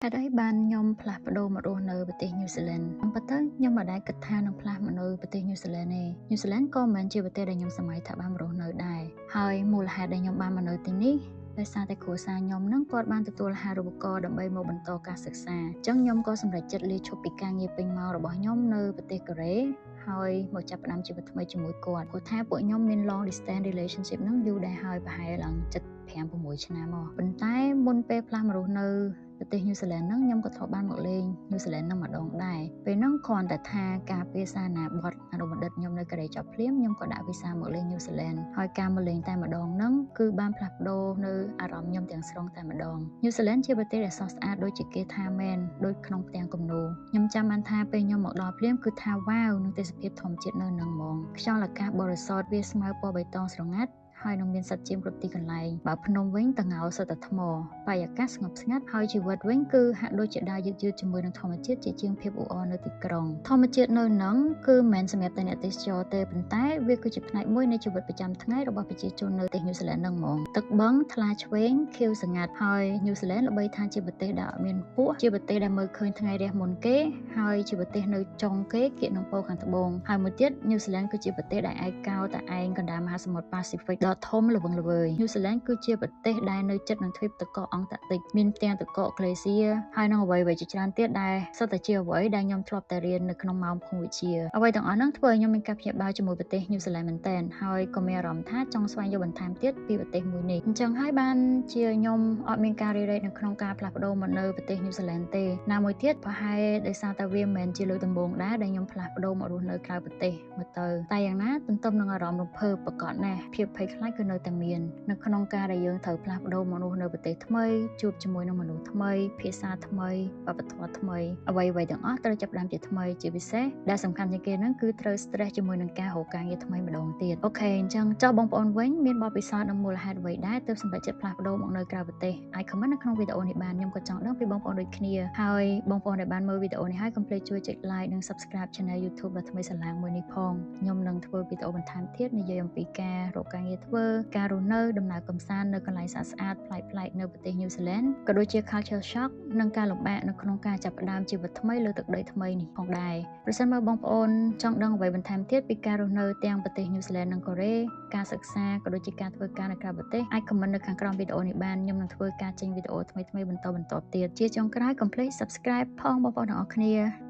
ហេតុអីបានខ្ញុំផ្លាស់ប្ដូរមករស់នៅប្រទេសញូហ្សេឡង់ខ្ញុំពិតទៅខ្ញុំមិនដែលគិតថានឹងផ្លាស់មកនៅប្រទេសញូហ្សេឡង់ទេញូហ្សេឡង់ក៏មិនមែនជាប្រទេសដែលខ្ញុំសម័យថាបានមករស់នៅដែរហើយមូលហេតុដែលខ្ញុំបានមកនៅទីនេះដោយសារតែគ្រួសារខ្ញុំនឹងគាត់បានទទួលអាហារូបករណ៍ដើម្បីមកបន្តការសិក្សាអញ្ចឹងខ្ញុំក៏សម្រេចចិត្តលាឈប់ពីការងារពេញម៉ោងរបស់ខ្ញុំនៅប្រទេសកូរ៉េហើយមកចាប់ផ្ដើមជីវិតថ្មីជាមួយគាត់ព្រោះថាពួកខ្ញុំមាន long distance relationship នឹងយូរដែរហើយប្រហែលឡើង7-6 ឆ្នាំមកប៉ុន្តែមុនពេលផ្លាស់មករស់នៅប្រទេសញូហ្សេឡង់ហ្នឹងខ្ញុំក៏ធ្លាប់បានមកលេងញូហ្សេឡង់ហ្នឹងម្ដងដែរពេលហ្នឹងគ្រាន់តែថាការពារសារណាបត់អនុបណ្ឌិតខ្ញុំនៅកូរ៉េចប់ភ្លាមខ្ញុំក៏ដាក់វីសាមកលេងញូហ្សេឡង់ហើយការមកលេងតែម្ដងហ្នឹងគឺបានផ្លាស់ប្ដូរនៅអារម្មណ៍ខ្ញុំទាំងស្រុងតែម្ដងញូហ្សេឡង់ជាប្រទេសដែលស្រស់ស្អាតដូចជាគេថាមែនដូចក្នុងផ្ទាំងគំនូរខ្ញុំចាំបានថាពេលខ្ញុំមកដល់ភ្លាមគឺថាវ៉ាវនឹងទេសភាពធម្មជាតិនៅហ្នឹងហ្មងខ្យល់អាកាសបរិសុទ្ធវាស្មៅពណ៌បៃតងស្រងាត់ហើយនឹងមានសត្វជៀមគ្រប់ទីកន្លែងបើភ្នំវិញតងោសុទ្ធតែថ្មបរិយាកាសស្ងប់ស្ងាត់ហើយជីវិតវិញគឺហាក់ដូចជាដើរយឺតៗជាមួយនឹងធម្មជាតិជាជាងភាពអ៊ូអរនៅទីក្រុងធម្មជាតិនៅហ្នឹងគឺមិនមែនសម្រាប់តែអ្នកទេសចរទេប៉ុន្តែវាគឺជាផ្នែកមួយនៃជីវិតប្រចាំថ្ងៃរបស់ប្រជាជននៅប្រទេសញូហ្សេឡង់ហ្នឹងហ្មងទឹកបឹងថ្លាឆ្វេងខៀវស្ងាត់ហើយញូហ្សេឡង់ល្បីថាជាប្រទេសដែលអត់មានពស់ជាប្រទេសដែលមើលឃើញថ្ងៃរះមុនគេហើយជាប្រទេសនៅចុងគេគៀកនឹងប៉ូលខាងត្បូងហើយមួយទៀតញូហ្សេឡង់គឺជាប្រទេសដែលឯកោតែឯងកណ្ដាលមហាសមុទ្រប៉ាស៊ីហ្វិកដ៏ធំល្វឹងល្វើយញូហ្សេឡង់គឺជាប្រទេសដែលនៅជិតនឹងទ្វីបទឹកកកអង់តាក់ទិកមានផ្ទាំងទឹកកកក្លេសៀហើយនឹងអ្វីៗជាច្រើនទៀតដែលសុទ្ធតែជាអ្វីដែលខ្ញុំធ្លាប់តែរៀននៅក្នុងម៉ោងភូមិវិទ្យាអ្វីទាំងអស់ហ្នឹងធ្វើឲ្យខ្ញុំមានការភ្ញាក់ផ្អើលជាមួយប្រទេសញូហ្សេឡង់មែនទែនហើយក៏មានអារម្មណ៍ថាចង់ស្វែងយល់បន្ថែមទៀតពីប្រទេសមួយនេះអញ្ចឹងហើយបានជាខ្ញុំអត់មានការរីរែកនៅក្នុងការផ្លាស់ប្ដូរមកនៅប្រទេសញូហ្សេឡង់ទេណាមួយទៀតប្រហែលដោយសារតែវាមិនមែនជាលើកដំបូងដែរដែលខ្ញុំផ្លាស់ប្ដូរមករស់នៅក្រៅប្រទេសមកទៅតែយ៉ាងណាទន្ទឹមនឹងអារម្មណ៍រំភើបប្រកបណាស់ភាពភ័យខ្លាចគឺនៅតែមាននៅក្នុងការដែលយើងត្រូវផ្លាស់ប្ដូរមករស់នៅប្រទេសថ្មីជួបជាមួយនឹងមនុស្សថ្មីភាសាថ្មីវប្បធម៌ថ្មីអ្វីៗទាំងអស់ត្រូវចាប់ផ្ដើមជាថ្មីជាពិសេសដែលសំខាន់ជាងគេហ្នឹងគឺត្រូវ stress ជាមួយនឹងការរកការងារថ្មីម្ដងទៀតអូខេអញ្ចឹងចុះបងប្អូនវិញមានបទពិសោធន៍និងមូលហេតុអ្វីដែរទើបសម្រេចចិត្តផ្លាស់ប្ដូរមកនៅក្រៅប្រទេសអាច comment នៅក្នុងវីដេអូនេះបានខ្ញុំក៏ចង់ដឹងពីបងប្អូនដូចគ្នាហើយបងប្អូនដែលបានមើលវីដេអូនេះហើយកុំភ្លេចជួយចុច like និង subscribe channel YouTube ដ៏ថ្មីស្រឡាងមួយនេះផងខ្ញុំនឹងធ្វើវីដេអូបន្ថែមទៀតនិយាយអំពីការរកការងារធ្វើការរស់នៅដំណើរកម្សាន្តនៅកន្លែងស្អាតៗប្លែកៗនៅប្រទេសញូហ្សេឡង់ក៏ដូចជា culture shock និងការលំបាកនៅក្នុងការចាប់ផ្ដើមជីវិតថ្មីលើទឹកដីថ្មីនេះផងដែរប្រសិនបើបងប្អូនចង់ដឹងអ្វីបន្ថែមទៀតពីការរស់នៅទាំងប្រទេសញូហ្សេឡង់និងកូរ៉េការសិក្សាក៏ដូចជាការធ្វើការនៅក្រៅប្រទេសអាច comment នៅខាងក្រោមវីដេអូនេះបានខ្ញុំនឹងធ្វើការចេញវីដេអូថ្មីៗបន្តទៀតជាចុងក្រោយកុំភ្លេច subscribe ផងបងប្អូនទាំងអស់គ្នា